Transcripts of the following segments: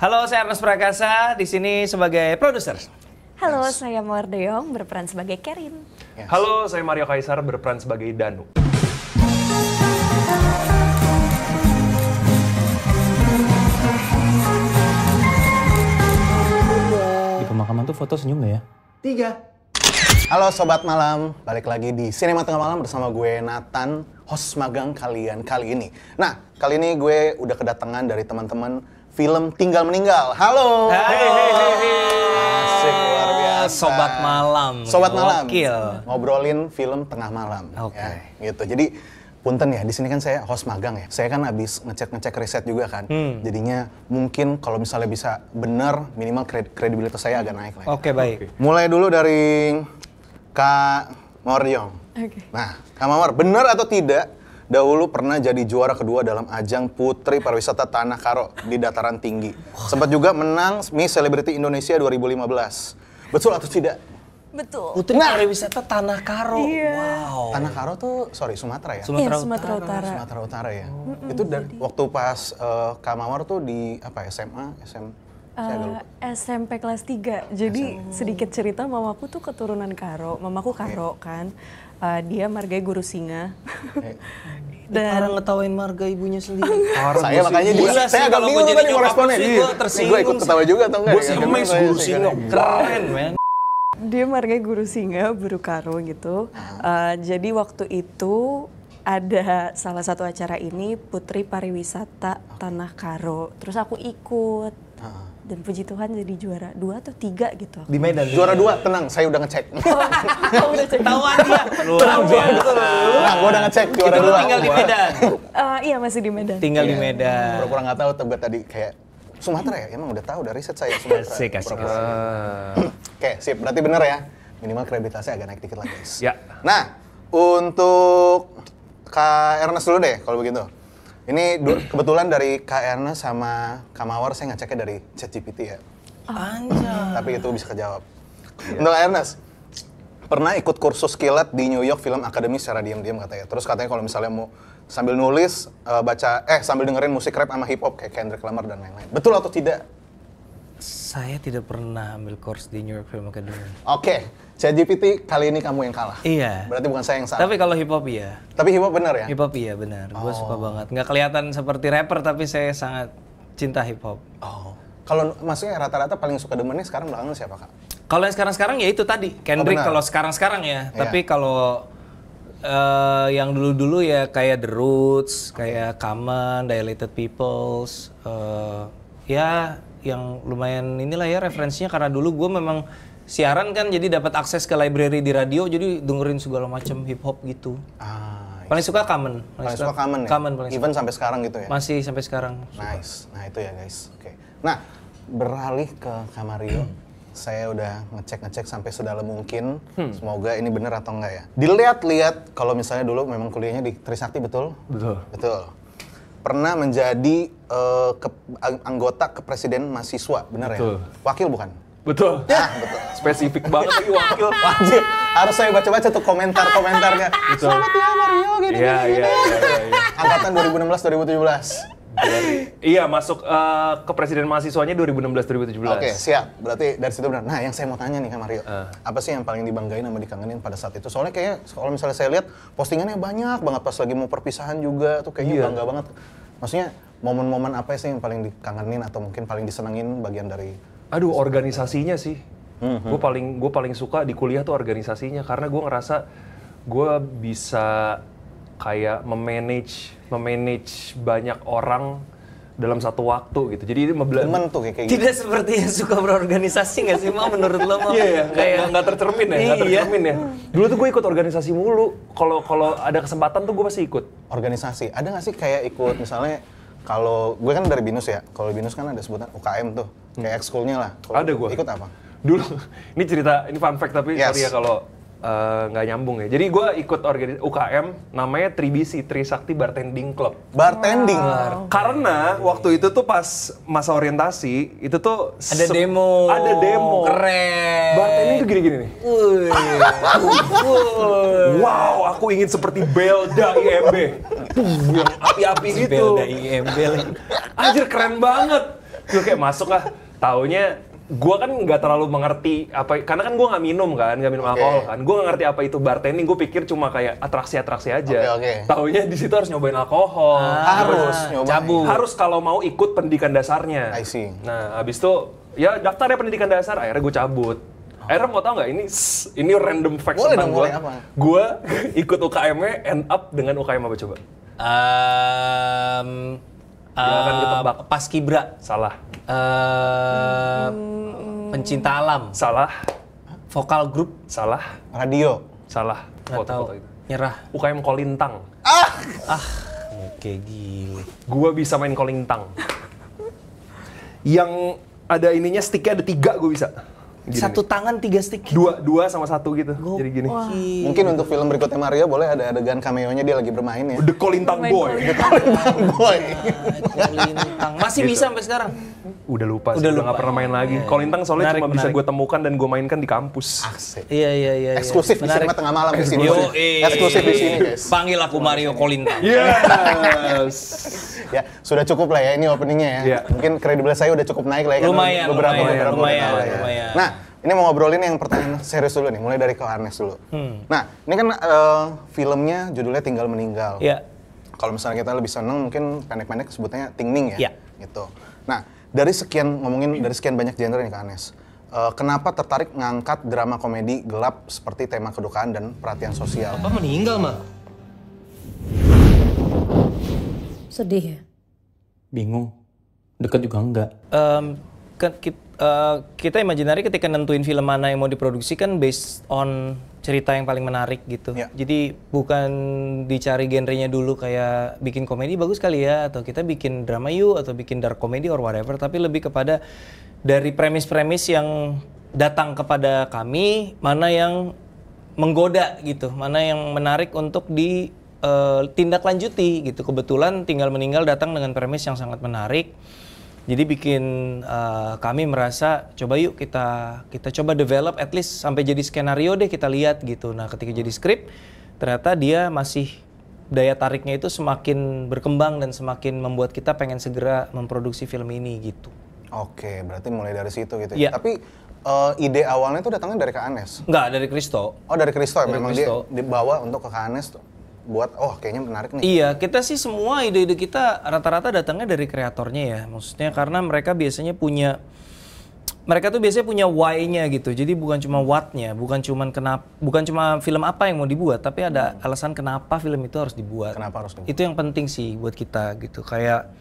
Halo, saya Ernest Prakasa, di sini sebagai produser. Halo, saya Mawar Deong, berperan sebagai Kerin. Halo, saya Mario Kaisar, berperan sebagai Danu. Di pemakaman tuh foto senyum gak ya? 3. Halo Sobat Malam, balik lagi di Sinema Tengah Malam bersama gue Nathan, host magang kalian kali ini. Nah, kali ini gue udah kedatangan dari teman-teman film Tinggal Meninggal. Halo! Asik, luar biasa. Sobat Malam. Sobat Malam. Gokil. Ngobrolin film Tengah Malam. Oke. Ya, gitu. Jadi, punten ya, di sini kan saya host magang ya. Saya kan habis ngecek riset juga kan. Jadinya mungkin kalau misalnya bisa bener, minimal kredibilitas saya agak naik lah. Ya. Oke, baik. Mulai dulu dari Kak Mawar Deong. Oke. Nah, Kak Mawar, benar atau tidak dahulu pernah jadi juara kedua dalam ajang Putri Pariwisata Tanah Karo di dataran tinggi. Sempat juga menang Miss Celebrity Indonesia 2015. Betul atau tidak? Betul. Putri Pariwisata Tanah Karo. Iya. Wow. Tanah Karo tuh, Sumatera ya? Iya, Sumatera Utara. Sumatera Utara ya. Itu waktu pas Kak Mawar tuh di apa SMA, SM? Saya agak lupa. SMP kelas 3. Jadi sedikit cerita, mamaku tuh keturunan Karo. Mamaku Karo kan. Dia margai guru singa. Dan orang ngetawain marga ibunya sendiri. Saya makanya juga, Gila sih, saya agak kalau bingung gua jadi tadi mau nyokap responnya. lu sih, gua tersinggung Gue ikut ketawa juga atau enggak? Gue sih ngemes guru singa. Keren, men. Dia margai guru singa, buru Karo gitu. Jadi waktu itu ada salah satu acara ini, Putri Pariwisata Tanah Karo. Terus aku ikut. Dan puji Tuhan jadi juara 2 atau 3 gitu. Di Medan. Juara 2, tenang, saya udah ngecek. Udah cek. Ketahuan dia. Nah, gue udah ngecek juara Itu lu 2. tinggal di Medan. Iya, masih di Medan. Tinggal di Medan. Pura-pura nggak tahu, tebet tadi kayak Sumatera ya? Emang udah tahu, udah riset saya Sumatera. Asik. Oke, sip. Berarti bener ya. Minimal kredibilitasnya agak naik dikit lah, guys. Ya. Nah, untuk Kak Ernest dulu deh, kalau begitu. Ini kebetulan dari Kak Ernest sama Kak Mawar, saya ngeceknya dari ChatGPT ya. Anjay. Tapi itu bisa kejawab. Untuk Kak Ernest, pernah ikut kursus kilat di New York Film Academy secara diam-diam katanya. Terus katanya kalau misalnya mau sambil nulis, sambil dengerin musik rap sama hip hop kayak Kendrick Lamar dan lain-lain. Betul atau tidak? Saya tidak pernah ambil course di New York Film Academy. Oke, ChatGPT kali ini kamu yang kalah. Iya. Berarti bukan saya yang salah. Tapi kalau hip hop iya. Tapi hip hop bener ya? Hip hop iya benar. Gue suka banget. Nggak kelihatan seperti rapper tapi saya sangat cinta hip hop. Oh. Kalau maksudnya rata-rata paling suka demennya sekarang belakangan siapa, Kak? Kalau yang sekarang-sekarang ya itu tadi Kendrick kalau sekarang-sekarang ya. Iya. Tapi kalau yang dulu-dulu ya kayak The Roots, kayak Common, Dilated Peoples, ya yang lumayan inilah ya referensinya karena dulu gue memang siaran kan jadi dapat akses ke library di radio jadi dengerin segala macam hip hop gitu. Paling suka Common. Paling suka Common ya? Common paling Even suka. sampai sekarang gitu ya? Masih sampai sekarang. Nice. Nah itu ya guys. Oke. Nah, beralih ke Kak Mario. Saya udah ngecek sampai sedalam mungkin. Semoga ini bener atau enggak ya. Dilihat-lihat kalau misalnya dulu memang kuliahnya di Trisakti, betul? Betul. Betul. Pernah menjadi anggota kepresiden mahasiswa, bener Betul. ya? Wakil bukan? Betul. Betul. Spesifik banget lagi wakil. Wajib. Harus saya baca-baca tuh komentar-komentarnya. Selamat ya Mario, gini. Iya. Angkatan 2016-2017. Iya, masuk ke presiden mahasiswanya 2016-2017. Oke, siap. Berarti dari situ benar. Nah, yang saya mau tanya nih Kak Mario. Apa sih yang paling dibanggain sama dikangenin pada saat itu? Soalnya kayak kalau misalnya saya lihat postingannya banyak banget pas lagi mau perpisahan juga tuh kayaknya bangga banget. Maksudnya momen-momen apa sih yang paling dikangenin atau mungkin paling disenengin bagian dari? Aduh, organisasinya sih. Gue paling suka di kuliah tuh organisasinya karena gue ngerasa gue bisa kayak memanage banyak orang dalam satu waktu gitu. Jadi Temen tuh kayak gitu. Tidak seperti yang suka berorganisasi nggak sih mau menurut lo mau? Iya, kayak nggak tercermin ya, nggak Iya. tercermin ya. Dulu tuh gue ikut organisasi mulu. Kalau ada kesempatan tuh gue pasti ikut. Organisasi. Ada nggak sih kayak ikut misalnya kalau gue kan dari BINUS ya. Kalau BINUS kan ada sebutan UKM tuh. Kayak ekskulnya lah. Kalo Ada gue. Ikut apa? Dulu, ini fun fact tapi Yes. sorry ya kalau nggak nyambung ya. Jadi gue ikut UKM namanya Tribisi, Trisakti Bartending Club. Bartending. Karena waktu itu tuh pas masa orientasi itu tuh Ada demo. Ada demo. Keren. Bartending tuh gini-gini nih. Wow, aku ingin seperti Belda IMB. Yang api-api gitu. Belda IMB lagi. Anjir keren banget. Gue kayak masuk lah, taunya gue kan nggak terlalu mengerti apa, karena kan gue nggak minum alkohol kan, gue nggak ngerti apa itu bartending, gue pikir cuma kayak atraksi aja. Taunya di situ harus nyobain alkohol, harus kalau mau ikut pendidikan dasarnya. I see. Nah abis itu ya daftar ya pendidikan dasar, akhirnya gue cabut. Akhirnya mau tau nggak ini random fact tentang gue. Gue ikut UKM-nya end up dengan UKM apa coba? Akan ketebak. Paskibra. Salah. Pencinta alam. Salah. Vokal grup. Salah. Radio. Salah. Nggak tahu. Itu. Nyerah. UKM Kolintang. Oke, gile. Gua bisa main kolintang. Yang ada ininya, sticknya ada 3 gue bisa. Gini Satu nih. tangan 3 stick. Dua sama 1 gitu. Jadi gini. Mungkin untuk film berikutnya Mario boleh ada adegan cameo-nya dia lagi bermain ya. The Kolintang Boy. Boy. Kolintang. Masih Gitu. bisa sampai sekarang. Udah lupa sih, Udah udah lupa. nggak pernah main lagi. Kolintang soalnya Menarik, cuma bisa menarik. gue temukan dan gue mainkan di kampus. Asik. Iya. Eksklusif di Sinema Tengah Malam di sini. Yoi. Eksklusif di sini, guys. Panggil aku Mario Kolintang. Yes. Ya, sudah cukup lah ya ini openingnya ya. Iya. Mungkin kredibilitas saya udah cukup naik lah ya. karena Lumayan. bulan lah ya. Lumayan. Nah, ini mau ngobrolin yang pertanyaan serius dulu nih, mulai dari ke Anes dulu. Nah, ini kan filmnya judulnya Tinggal Meninggal. Iya. Kalau misalnya kita lebih seneng, mungkin pendek-pendek sebutnya Ting Ning ya. Iya. Gitu. Nah, dari sekian banyak genre nih Kak Anes. Kenapa tertarik ngangkat drama komedi gelap seperti tema kedukaan dan perhatian sosial? Apa meninggal, mah? Sedih ya? Bingung. Deket juga enggak. Kita Imaginary ketika nentuin film mana yang mau diproduksi kan based on cerita yang paling menarik gitu. Ya. Jadi bukan dicari genrenya dulu kayak bikin komedi bagus kali ya, atau kita bikin drama yuk, atau bikin dark comedy or whatever, tapi lebih kepada dari premis-premis yang datang kepada kami, mana yang menggoda gitu, mana yang menarik untuk ditindaklanjuti gitu. Kebetulan Tinggal Meninggal datang dengan premis yang sangat menarik. Jadi bikin kami merasa coba yuk kita coba develop at least sampai jadi skenario deh, kita lihat gitu. Nah ketika jadi skrip ternyata dia masih daya tariknya itu semakin berkembang dan semakin membuat kita pengen segera memproduksi film ini gitu. Oke, berarti mulai dari situ gitu Iya. ya. Tapi ide awalnya itu datangnya dari Kak Anes? Enggak, dari Kristo. Oh, dari Kristo ya? Dari Memang Kristo. dia dibawa untuk ke Kak Anes tuh, buat kayaknya menarik nih. Iya, kita sih semua ide-ide kita rata-rata datangnya dari kreatornya ya. Maksudnya karena mereka biasanya punya why-nya gitu. Jadi bukan cuma what-nya, bukan cuma film apa yang mau dibuat, tapi ada alasan kenapa film itu harus dibuat. Kenapa harus dibuat? Itu yang penting sih buat kita gitu. Kayak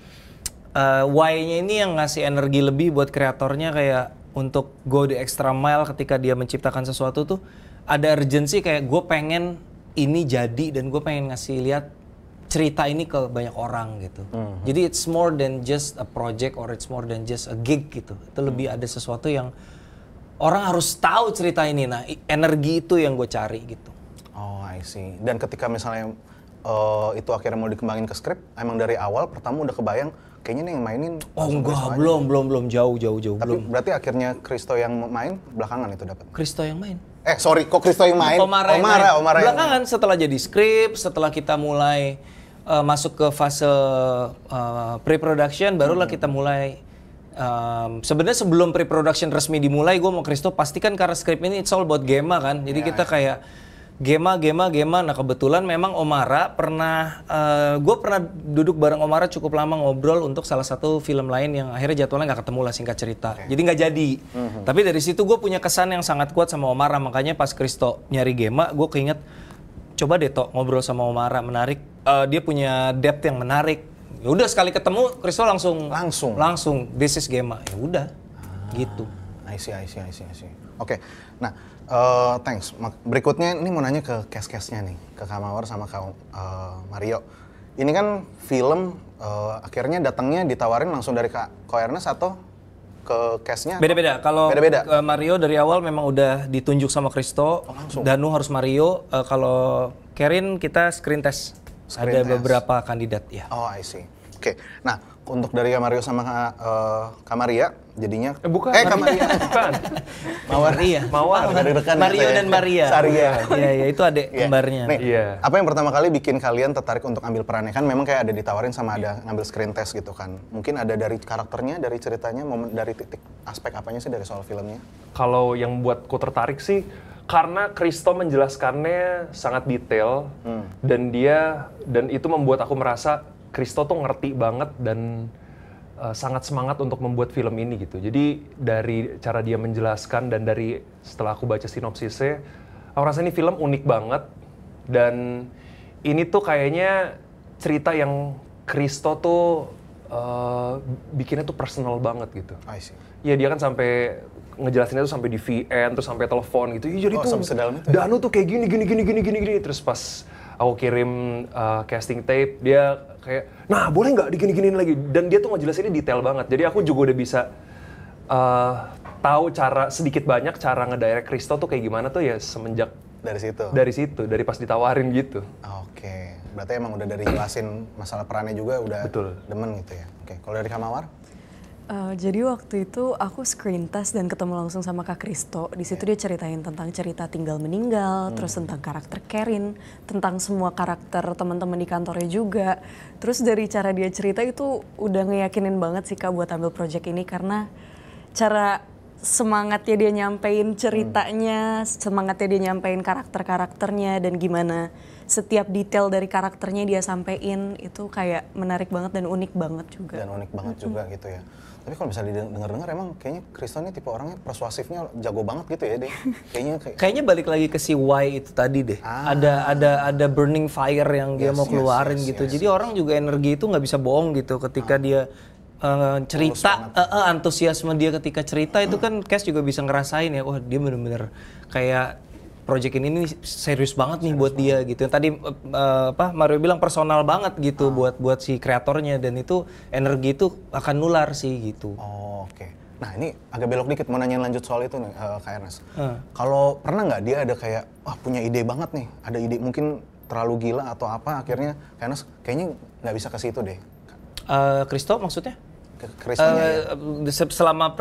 why-nya ini yang ngasih energi lebih buat kreatornya, kayak untuk go the extra mile ketika dia menciptakan sesuatu tuh ada urgency, kayak gue pengen ini jadi dan gue pengen ngasih lihat cerita ini ke banyak orang gitu. Jadi it's more than just a project or it's more than just a gig gitu. Itu lebih ada sesuatu yang orang harus tahu cerita ini. Nah, energi itu yang gue cari gitu. Oh, I see. Dan ketika misalnya itu akhirnya mau dikembangin ke skrip, emang dari awal pertama udah kebayang kayaknya nih yang mainin. Oh enggak, belum jauh Tapi belum. berarti akhirnya Kristo yang main belakangan itu dapat. Kristo yang main. Sorry, kok Kristo yang main? Omara yang main. belakangan setelah jadi skrip, setelah kita mulai masuk ke fase pre-production, barulah kita mulai. Sebenarnya sebelum pre-production resmi dimulai, gue mau Kristo pastikan karena skrip ini it's all about Gema kan. Jadi kita kayak Gema. Nah kebetulan memang Omara gue pernah duduk bareng Omara cukup lama ngobrol untuk salah satu film lain yang akhirnya jadwalnya nggak ketemu lah, singkat cerita. Jadi nggak jadi. Tapi dari situ gue punya kesan yang sangat kuat sama Omara, makanya pas Kristo nyari Gema, gue keinget coba deh Tok ngobrol sama Omara, menarik. Dia punya depth yang menarik. Ya udah sekali ketemu Kristo langsung this is Gema. Ya udah gitu. I see. Oke. Nah, thanks. Berikutnya ini mau nanya ke cast-castnya nih, ke Kak Mawar sama Kak Mario. Ini kan film akhirnya datangnya ditawarin langsung dari Ko Ernest atau ke cast-nya? Beda-beda. Kalau Beda-beda. Mario dari awal memang udah ditunjuk sama Kristo. Langsung. Danu harus Mario. Kalau Kerin kita screen test. Ada beberapa kandidat ya. Oh, I see. Oke. Nah, untuk dari Kak Mario sama Kak Maria, jadinya Bukan. Kamaria. Bukan. Maria. Mawar. Dekat-dekat ya, Mario saya. dan Maria. Saria. Iya, iya itu adik Iya. kembarnya. Nih, Iya. apa yang pertama kali bikin kalian tertarik untuk ambil perannya? Kan memang kayak ada ditawarin sama ada ngambil screen test gitu kan. Mungkin ada dari karakternya, dari ceritanya, dari titik aspek apanya sih dari soal filmnya? Kalau yang buatku tertarik sih karena Christo menjelaskannya sangat detail dan itu membuat aku merasa Christo tuh ngerti banget dan sangat semangat untuk membuat film ini gitu. Jadi dari cara dia menjelaskan dan dari setelah aku baca sinopsisnya, aku rasa ini film unik banget dan ini tuh kayaknya cerita yang Christo tuh bikinnya tuh personal banget gitu. I see. Ya dia kan sampai ngejelasinnya tuh sampai di VN terus sampai telepon gitu. Jadi tuh sampai sedalam itu ya? Danu tuh kayak gini. Terus pas aku kirim casting tape dia kayak, nah boleh nggak digini-giniin lagi? Dan dia tuh ngejelasinnya detail banget. Jadi aku juga udah bisa tahu sedikit banyak cara ngedirect Christo tuh kayak gimana tuh ya semenjak dari situ. dari pas ditawarin gitu. Oke, berarti emang udah dari jelasin masalah perannya juga udah Betul. demen gitu ya. Oke, kalau dari Kamawar? Jadi waktu itu aku screen test dan ketemu langsung sama Kak Christo. Di situ dia ceritain tentang cerita tinggal meninggal, terus tentang karakter Karin, tentang semua karakter teman-teman di kantornya juga. Terus dari cara dia cerita itu udah ngeyakinin banget sih Kak buat ambil project ini karena cara semangatnya dia nyampein ceritanya, semangatnya dia nyampein karakter-karakternya dan gimana setiap detail dari karakternya dia sampein itu kayak menarik banget dan unik banget juga. Dan unik banget juga gitu ya. Tapi kalau misalnya didengar-dengar emang kayaknya Christo ini tipe orangnya persuasifnya jago banget gitu ya deh. Kayaknya balik lagi ke si Y itu tadi deh. Ada burning fire yang dia mau keluarin gitu. Jadi orang juga energi itu nggak bisa bohong gitu ketika dia cerita, antusiasme dia ketika cerita itu kan Cass juga bisa ngerasain ya, wah dia bener-bener kayak project ini serius banget nih buat dia gitu. Tadi Mario bilang personal banget gitu buat si kreatornya dan itu energi itu akan nular sih gitu. Oh, oke. Nah ini agak belok dikit mau nanyain lanjut soal itu nih Kak Ernest. Kalau pernah nggak dia ada kayak punya ide banget nih, ada ide mungkin terlalu gila atau apa akhirnya Kak Ernest kayaknya nggak bisa ke situ deh. Christo maksudnya? Christonya selama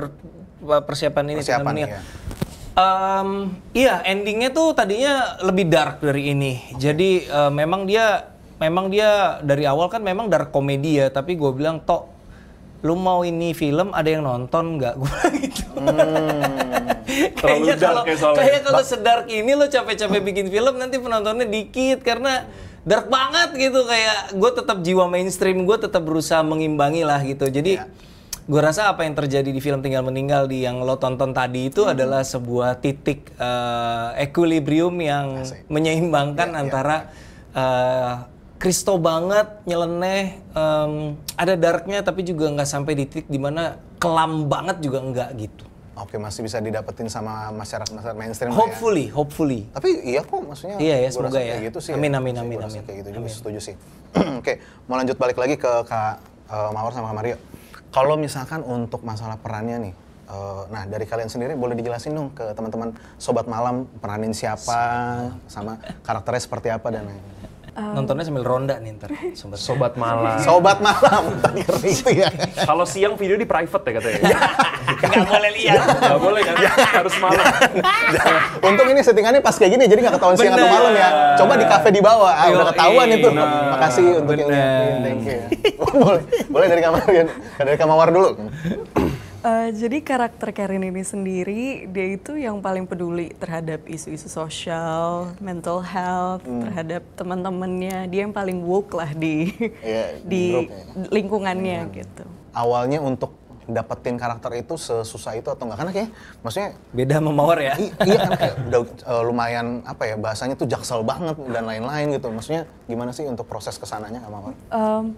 persiapan ini. ya. Iya, endingnya tuh tadinya lebih dark dari ini. Jadi memang dia dari awal kan memang dark komedi ya. Tapi gue bilang, Tok, lu mau ini film ada yang nonton nggak? Gue gitu. Kayak kalau sedark ini lo capek-capek bikin film nanti penontonnya dikit karena dark banget gitu. Kayak gue tetap jiwa mainstream, gue tetap berusaha mengimbangi lah gitu. Jadi gue rasa apa yang terjadi di film Tinggal Meninggal di yang lo tonton tadi itu adalah sebuah titik equilibrium yang menyeimbangkan antara Christo banget, nyeleneh, ada darknya tapi juga nggak sampai di titik dimana kelam banget juga enggak gitu. Oke, masih bisa didapetin sama masyarakat mainstream Hopefully. Tapi iya kok maksudnya. Iya ya, semoga ya. Kayak gitu sih. Amin. Kayak gitu juga setuju sih. Oke, mau lanjut balik lagi ke Kak Mawar sama Kak Mario. Kalau misalkan untuk masalah perannya nih, nah dari kalian sendiri boleh dijelasin dong ke teman-teman Sobat Malam peranin siapa, sama karakternya seperti apa dan lain-lain. Nontonnya sambil ronda nih ntar. Sobat Malam. Sobat Malam, tadi itu ya. Kalau siang video di private ya katanya. Nggak boleh lihat. Nggak boleh kan? Harus malam. Untung ini settingannya pas kayak gini, jadi nggak ketahuan siang atau malam ya. Coba di kafe di bawah, udah ketahuan itu. Makasih untuk yang nyiapin, thank you. Boleh dari Kamawar dulu. Jadi karakter Karin ini sendiri, dia itu yang paling peduli terhadap isu-isu sosial, mental health, terhadap teman-temannya. Dia yang paling woke lah di lingkungannya gitu. Awalnya untuk dapetin karakter itu sesusah itu atau enggak? Karena kayak maksudnya beda sama Mawar ya? Iya kan kayak udah lumayan apa ya bahasanya tuh jaksel banget dan lain-lain gitu. Maksudnya gimana sih untuk proses kesananya sama Mawar?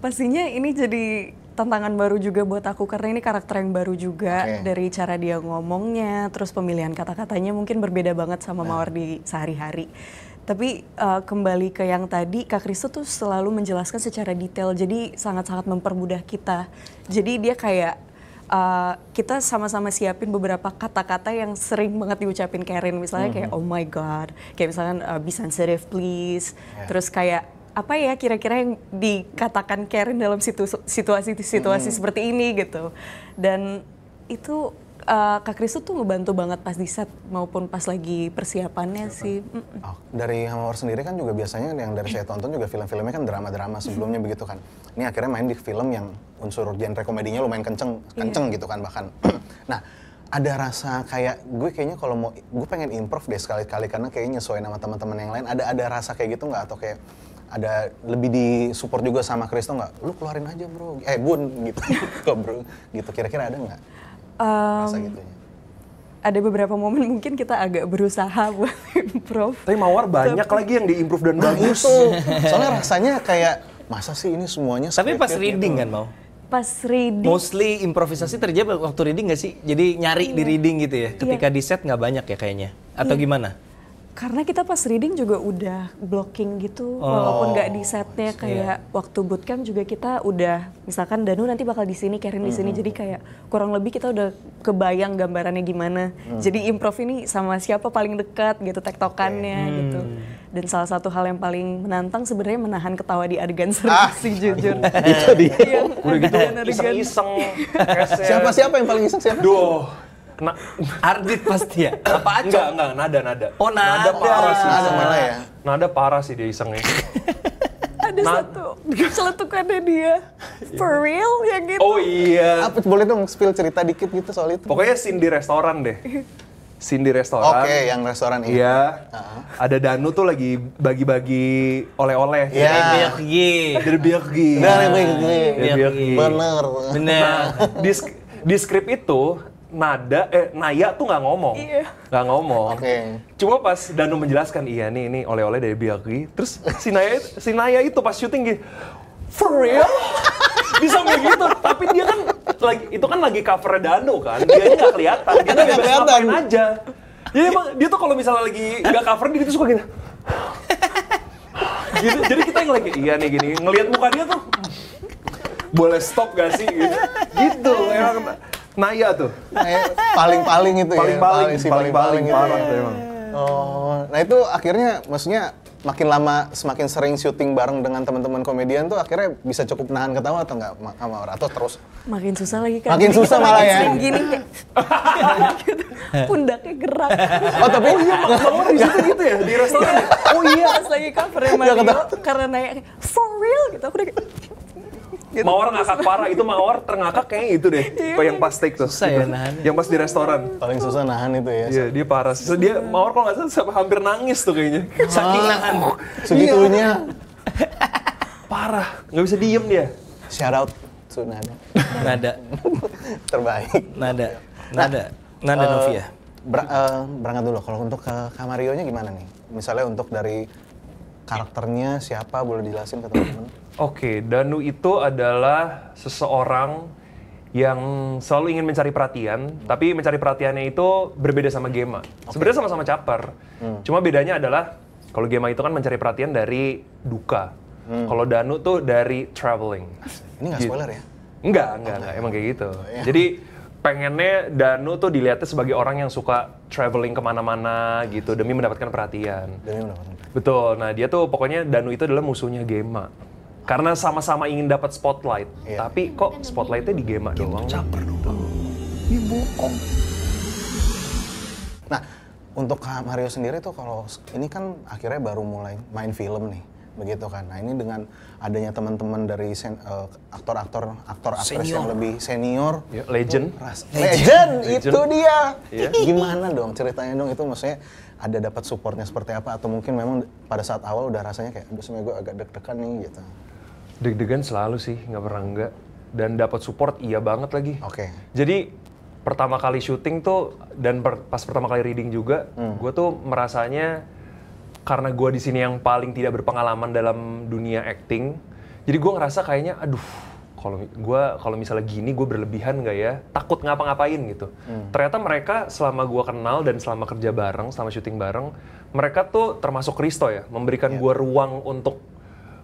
Pastinya ini jadi tantangan baru juga buat aku karena ini karakter yang baru juga. Dari cara dia ngomongnya, terus pemilihan kata-katanya mungkin berbeda banget sama Mawar di sehari-hari. Tapi kembali ke yang tadi, Kak Christo tuh selalu menjelaskan secara detail, jadi sangat-sangat mempermudah kita. Jadi dia kayak kita sama-sama siapin beberapa kata-kata yang sering banget diucapin Karin, misalnya kayak oh my god, kayak misalkan be sensitive please, terus kayak apa ya kira-kira yang dikatakan Karin dalam situasi seperti ini gitu. Dan itu Kak Kristo tuh ngebantu banget pas di set maupun pas lagi persiapannya sih. Oh, dari Mawar sendiri kan juga biasanya yang dari saya tonton juga film-filmnya kan drama-drama sebelumnya begitu kan. Ini akhirnya main di film yang unsur genre komedinya lumayan kenceng gitu kan bahkan. Nah, ada rasa kayak gue kayaknya kalau mau gue pengen improv deh sekali-kali karena kayaknya nyesuaiin sama teman-teman yang lain. Ada rasa kayak gitu nggak atau kayak ada lebih disupport juga sama Kristo nggak? Lu keluarin aja bro, bun gitu, kok bro gitu. Kira-kira ada nggak? Rasa gitunya. Ada beberapa momen mungkin kita agak berusaha buat improv. Tapi Mawar banyak lagi yang di-improve dan bagus. Soalnya rasanya kayak masa sih ini semuanya Tapi pas scripted reading gitu. kan mau? Pas reading. Mostly improvisasi terjadi waktu reading nggak sih? Jadi nyari di reading gitu ya? Ketika di set nggak banyak ya kayaknya? Atau gimana? Karena kita pas reading juga udah blocking gitu, walaupun nggak di setnya kayak waktu bootcamp juga kita udah misalkan Danu nanti bakal di sini, Karen di sini, jadi kayak kurang lebih kita udah kebayang gambarannya gimana. Jadi improv ini sama siapa paling dekat gitu tektokannya gitu. Dan salah satu hal yang paling menantang sebenarnya menahan ketawa di adegan serius sih jujur. Itu dia. Udah gitu Adegan-adegan. iseng-iseng. Siapa yang paling iseng siapa? Duh. Ardit pasti ya? Apa Aco? Enggak, nada. Oh nada. Parah sih. Nada malah ya. Nada parah sih dia isengnya. Ada satu celetukannya dia. For real yang gitu. Oh iya. Apa boleh dong spill cerita dikit gitu soal itu? Pokoknya scene di restoran deh. Scene di restoran. Oke, yang restoran ini. Iya. Ada Danu tuh lagi bagi-bagi oleh-oleh. Iya. Dari Birgi. Dari Birgi. Bener. Nah, di skrip itu Naya tuh nggak ngomong. Iya. Nggak ngomong. Oke. Cuma pas Danu menjelaskan, iya nih ini oleh-oleh dari Birgi. Terus si Naya itu pas syuting gitu, for real? Bisa kayak gitu. Tapi dia kan lagi cover Danu kan. Dia nggak kelihatan. Dia Nggak bebas kelihatan. ngapain aja. Jadi emang dia tuh kalau misalnya lagi nggak cover dia tuh suka gitu. Gitu. Jadi kita yang lagi iya nih gini ngelihat muka dia tuh. Boleh stop gak sih? Gitu. Emang Naya tuh. Paling-paling itu ya. Paling-paling gitu parah ya. tuh emang. Oh, nah itu akhirnya maksudnya makin lama semakin sering syuting bareng dengan teman-teman komedian tuh akhirnya bisa cukup nahan ketawa atau enggak sama orang atau terus Makin susah lagi kan. Makin Jadi susah kita malah makin ya. sering gini kayak gitu. Pundaknya gerak. oh tapi Mawar di situ gitu ya di restoran. Oh iya, pas lagi covernya Mario karena nanya for real gitu aku udah kayak gitu. Mawar ngakak parah, itu Mawar terngakak kayaknya itu deh. Yang pas take tuh. Susah ya nahannya. Yang pas di restoran. paling susah nahan itu ya. Iya, dia parah. So, dia Mawar kalau nggak salah sampai hampir nangis tuh kayaknya. Saking nahan. Segitunya. Parah, nggak bisa diem dia. Shout out to Nada. Nada. Terbaik. Nada Novia. Berangkat dulu kalau untuk ke Kamarionya gimana nih? Misalnya untuk dari karakternya siapa boleh dijelasin ke teman-teman? Oke, Danu itu adalah seseorang yang selalu ingin mencari perhatian, tapi mencari perhatiannya itu berbeda sama Gema. Sebenarnya sama-sama caper. Cuma bedanya adalah kalau Gema itu kan mencari perhatian dari duka. Kalau Danu tuh dari traveling. Ini nggak spoiler ya? Enggak, emang kayak gitu. Jadi pengennya Danu tuh dilihatnya sebagai orang yang suka traveling kemana-mana gitu demi mendapatkan perhatian. Betul. Nah dia tuh pokoknya Danu itu adalah musuhnya Gema. Karena sama-sama ingin dapat spotlight, tapi kok spotlightnya di Gema doang. Caper doang. Nah, untuk Kak Mario sendiri tuh kalau ini kan akhirnya baru mulai main film nih, begitu kan. Nah, ini dengan adanya teman-teman dari aktor-aktris yang lebih senior, Ya, legend. Legend, itu dia. Iya. Gimana dong ceritanya dong itu maksudnya ada dapat supportnya seperti apa atau mungkin memang pada saat awal udah rasanya kayak aduh sebenarnya gue agak deg-degan nih gitu. Deg-degan selalu sih, nggak pernah enggak. Dan dapat support iya banget lagi. Oke. Jadi pertama kali syuting tuh dan pas pertama kali reading juga, gue tuh merasanya karena gue di sini yang paling tidak berpengalaman dalam dunia acting, jadi gue ngerasa kayaknya, aduh, kalau misalnya gini gue berlebihan nggak ya? Takut ngapa-ngapain gitu. Ternyata mereka selama gue kenal dan selama kerja bareng, selama syuting bareng, mereka tuh termasuk Kristo ya, memberikan gue ruang untuk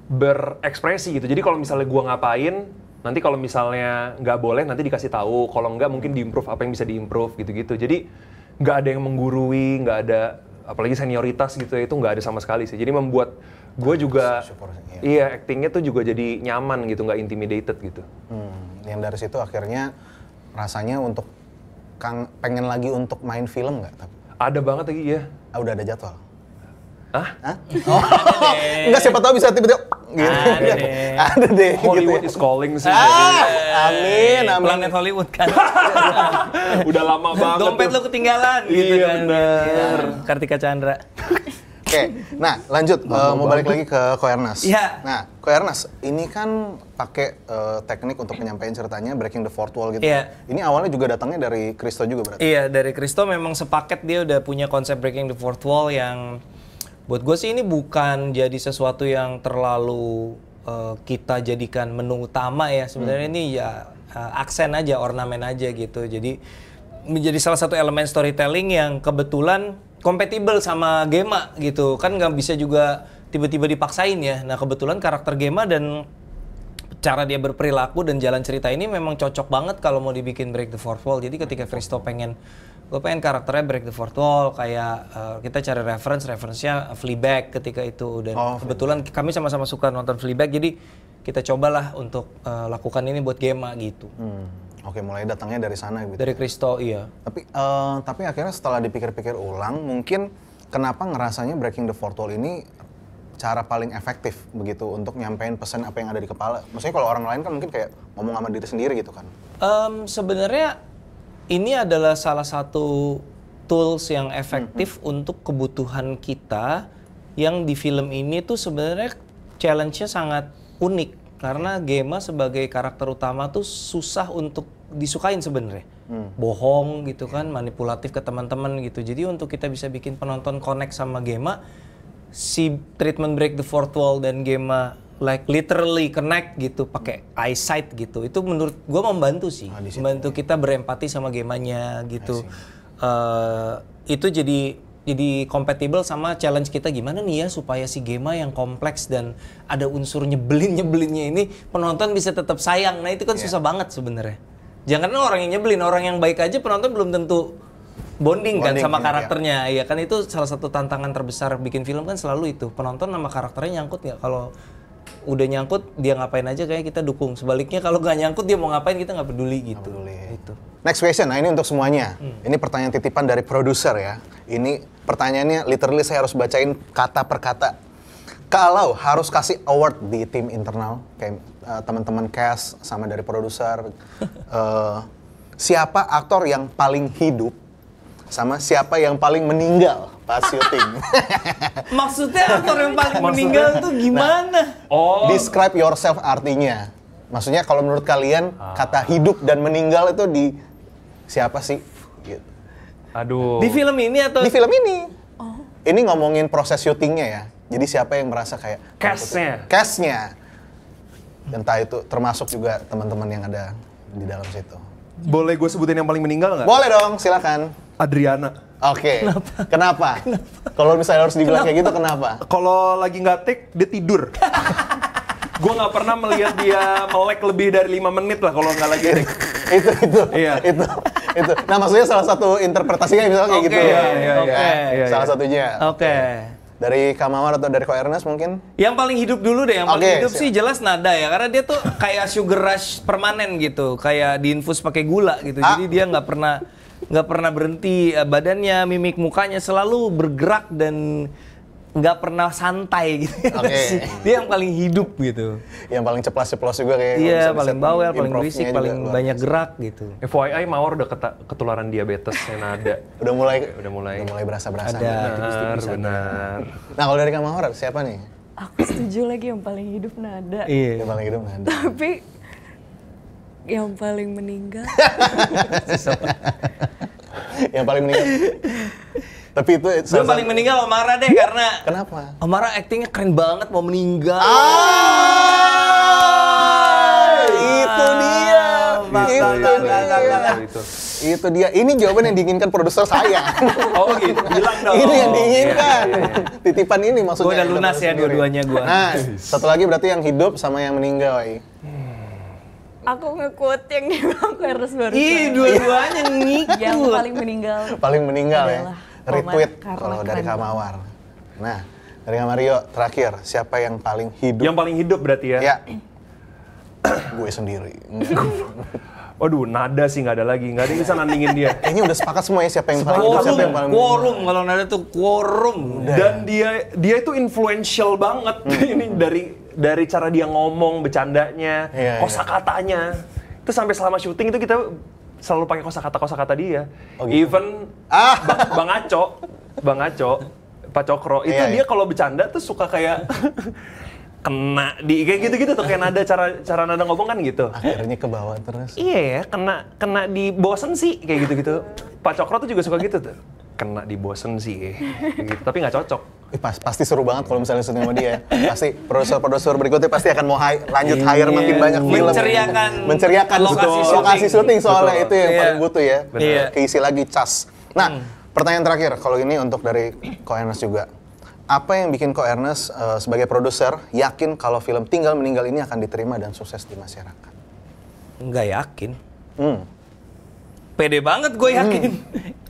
berekspresi gitu. Jadi kalau misalnya gue ngapain, nanti kalau misalnya nggak boleh nanti dikasih tahu, kalau nggak mungkin diimprove apa yang bisa diimprove gitu-gitu. Jadi nggak ada yang menggurui, nggak ada apalagi senioritas gitu ya, itu nggak ada sama sekali sih. Jadi membuat gue juga iya actingnya tuh juga jadi nyaman gitu, nggak intimidated gitu. Yang dari situ akhirnya rasanya untuk pengen lagi untuk main film nggak? Ada banget lagi ya. Udah ada jadwal? Hah? Oh, enggak, siapa tahu bisa tiba-tiba gitu. Ada deh. Hollywood gitu is calling sih. Amin. Planet Hollywood kan. Udah lama banget. Dompet lu ketinggalan gitu Iya, kan. bener. Ya, Kartika Chandra. Oke, nah lanjut, mau balik lagi ke Ko Ernest. Iya. Nah, Ko Ernest, ini kan pakai teknik untuk menyampaikan ceritanya, breaking the fourth wall gitu. Iya. Ini awalnya juga datangnya dari Christo juga berarti? Iya, dari Christo memang sepaket dia udah punya konsep breaking the fourth wall yang buat gue sih ini bukan jadi sesuatu yang terlalu kita jadikan menu utama ya. Sebenarnya ini ya aksen aja, ornamen aja gitu. Jadi menjadi salah satu elemen storytelling yang kebetulan kompatibel sama Gema gitu. Kan nggak bisa juga tiba-tiba dipaksain ya. Nah kebetulan karakter Gema dan cara dia berperilaku dan jalan cerita ini memang cocok banget kalau mau dibikin break the fourth wall. Jadi ketika Christo gue pengen karakternya break the fourth wall, kayak kita cari reference-nya Fleabag ketika itu. Dan kebetulan kami sama-sama suka nonton Fleabag, jadi kita cobalah untuk lakukan ini buat Gema gitu. Oke, mulai datangnya dari sana gitu. Dari Christo, iya. Tapi akhirnya setelah dipikir-pikir ulang, mungkin kenapa ngerasanya breaking the fourth wall ini cara paling efektif begitu untuk nyampein pesan apa yang ada di kepala? Maksudnya kalau orang lain kan mungkin kayak ngomong sama diri sendiri gitu kan? Sebenarnya ini adalah salah satu tools yang efektif untuk kebutuhan kita yang di film ini tuh sebenarnya challenge-nya sangat unik karena Gema sebagai karakter utama tuh susah untuk disukain sebenarnya. Bohong gitu kan, manipulatif ke teman-teman gitu. Jadi untuk kita bisa bikin penonton connect sama Gema, si treatment break the fourth wall dan Gema like literally connect gitu pakai eyesight gitu, itu menurut gue membantu sih, membantu kita berempati sama Gemanya gitu. Itu jadi compatible sama challenge kita gimana nih ya supaya si Gema yang kompleks dan ada unsur nyebelinnya ini penonton bisa tetap sayang. Nah itu kan susah banget sebenarnya. Jangan orang yang nyebelin, orang yang baik aja penonton belum tentu bonding kan sama karakternya. Ya kan itu salah satu tantangan terbesar bikin film kan selalu itu, penonton sama karakternya nyangkut nggak. Kalau udah nyangkut dia ngapain aja kayak kita dukung, sebaliknya kalau nggak nyangkut dia mau ngapain kita nggak peduli gitu. Gitu. Next question, nah ini untuk semuanya. Ini pertanyaan titipan dari produser ya. Ini pertanyaannya literally saya harus bacain kata per kata. Kalau harus kasih award di tim internal kayak teman-teman cast sama dari produser, siapa aktor yang paling hidup sama siapa yang paling meninggal pas syuting? Maksudnya aktor yang paling meninggal tuh gimana? Describe yourself artinya. Maksudnya kalau menurut kalian kata hidup dan meninggal itu di siapa sih? Gitu. Aduh. Di film ini atau? Di film ini. Ini ngomongin proses syutingnya ya. Jadi siapa yang merasa kayak cast-nya. Entah itu termasuk juga teman-teman yang ada di dalam situ. Boleh gue sebutin yang paling meninggal nggak? Boleh dong, silakan. Adriana. Oke. Kenapa? Kalau misalnya harus dibilang kayak gitu, kenapa? Kalau lagi nggak take, dia tidur. Gue nggak pernah melihat dia melek lebih dari 5 menit lah kalau nggak lagi take. Itu. Nah maksudnya salah satu interpretasinya misalnya kayak gitu. Iya. Salah satunya. Oke. Dari Kak Mawar atau dari Ko Ernest mungkin? Yang paling hidup dulu deh, yang paling hidup sih jelas Nada ya, karena dia tuh kayak sugar rush permanen gitu, kayak diinfus pakai gula gitu. Jadi dia nggak pernah berhenti, badannya, mimik mukanya selalu bergerak dan nggak pernah santai gitu. Dia yang paling hidup gitu. Yang paling ceplas-ceplos juga kayak. Iya, paling bawel, paling berisik, paling banyak gerak gitu. FYI Mawar udah ketularan diabetes Nada. Udah mulai berasa-berasa. Benar. Nah kalau dari Kak Mawar siapa nih? Aku setuju lagi yang paling hidup Nada. Iya. Yang paling hidup Nada. Tapi yang paling meninggal. Yang paling meninggal. Tapi itu gue paling meninggal Omara deh karena kenapa? Omara aktingnya keren banget mau meninggal. Itu dia. Itu dia. Ini jawaban yang diinginkan produser saya. Oh gitu. Bilang dong. Ini yang diinginkan. Titipan ini maksudnya. Gue udah lunas ya dua-duanya gue. Nah, satu lagi berarti yang hidup sama yang meninggal. Aku nge-quote yang dibilang Ernest barusan. Ih, dua-duanya ngikut. Yang paling meninggal. Paling meninggal ya. Retweet kalau dari Kak Mawar. Nah, dari Kak Mario terakhir, siapa yang paling hidup? Yang paling hidup berarti ya? Ya. Gue sendiri. Waduh, nada sih nggak ada lagi, nggak ada yang bisa nandingin dia. Kayaknya udah sepakat semua ya siapa yang paling good, siapa yang paling Quorum, kalau nada tuh quorum. Dan dia itu influential banget. Ini dari cara dia ngomong, bercandanya, Iya, kosakatanya. Itu sampai selama syuting itu kita selalu pakai kosakata dia. Oh, gitu. Even Bang Aco, Pak Cokro, itu Iya, dia kalau bercanda tuh suka kayak kena di kayak gitu-gitu tuh, kayak nada cara nada ngomong kan gitu. akhirnya ke bawah terus. Iya ya, kena di bosen sih kayak gitu-gitu. Pak Cokro tuh juga suka gitu tuh. Kena di bosen sih, gitu. Tapi nggak cocok. Pasti seru banget kalau misalnya syuting sama dia. Pasti produser berikutnya pasti akan mau lanjut hire makin banyak film. Menceriakan lokasi syuting soalnya. Betul. Itu yang paling butuh ya. Keisi lagi cas. Nah, pertanyaan terakhir kalau ini untuk dari Ko Ernest juga. Apa yang bikin Ko Ernest sebagai produser yakin kalau film Tinggal Meninggal ini akan diterima dan sukses di masyarakat? Nggak yakin. Pede banget gue yakin.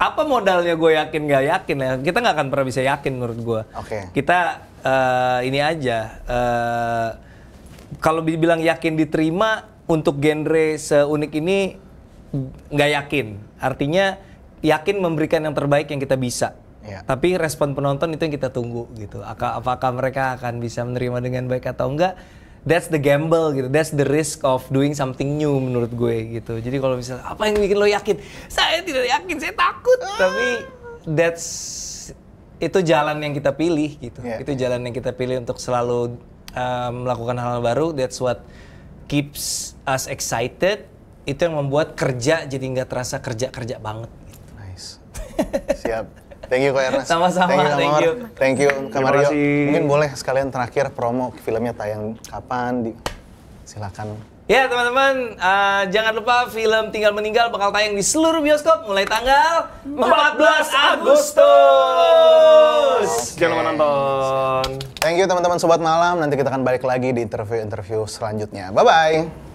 Apa modalnya gue yakin nggak yakin ya? Kita nggak akan pernah bisa yakin menurut gue. Oke. Kita ini aja. Kalau dibilang yakin diterima untuk genre seunik ini nggak yakin. Artinya yakin memberikan yang terbaik yang kita bisa. Iya. Tapi respon penonton itu yang kita tunggu gitu. Apakah mereka akan bisa menerima dengan baik atau enggak? That's the gamble gitu. That's the risk of doing something new menurut gue gitu. Jadi kalau misalnya apa yang bikin lo yakin? Saya tidak yakin, saya takut. Tapi itu jalan yang kita pilih gitu. Yeah. Itu jalan yang kita pilih untuk selalu melakukan hal baru. That's what keeps us excited. Itu yang membuat kerja jadi nggak terasa kerja banget. Gitu. Nice. Siap. Thank you Ko Ernest. Sama-sama, thank you. Thank you Kak Terima Mario. kasih. Mungkin boleh sekalian terakhir promo filmnya tayang kapan? Silakan. Ya teman-teman, jangan lupa film Tinggal Meninggal bakal tayang di seluruh bioskop mulai tanggal 14 Agustus. Jangan lupa nonton. Thank you teman-teman Sobat Malam. Nanti kita akan balik lagi di interview-interview selanjutnya. Bye-bye.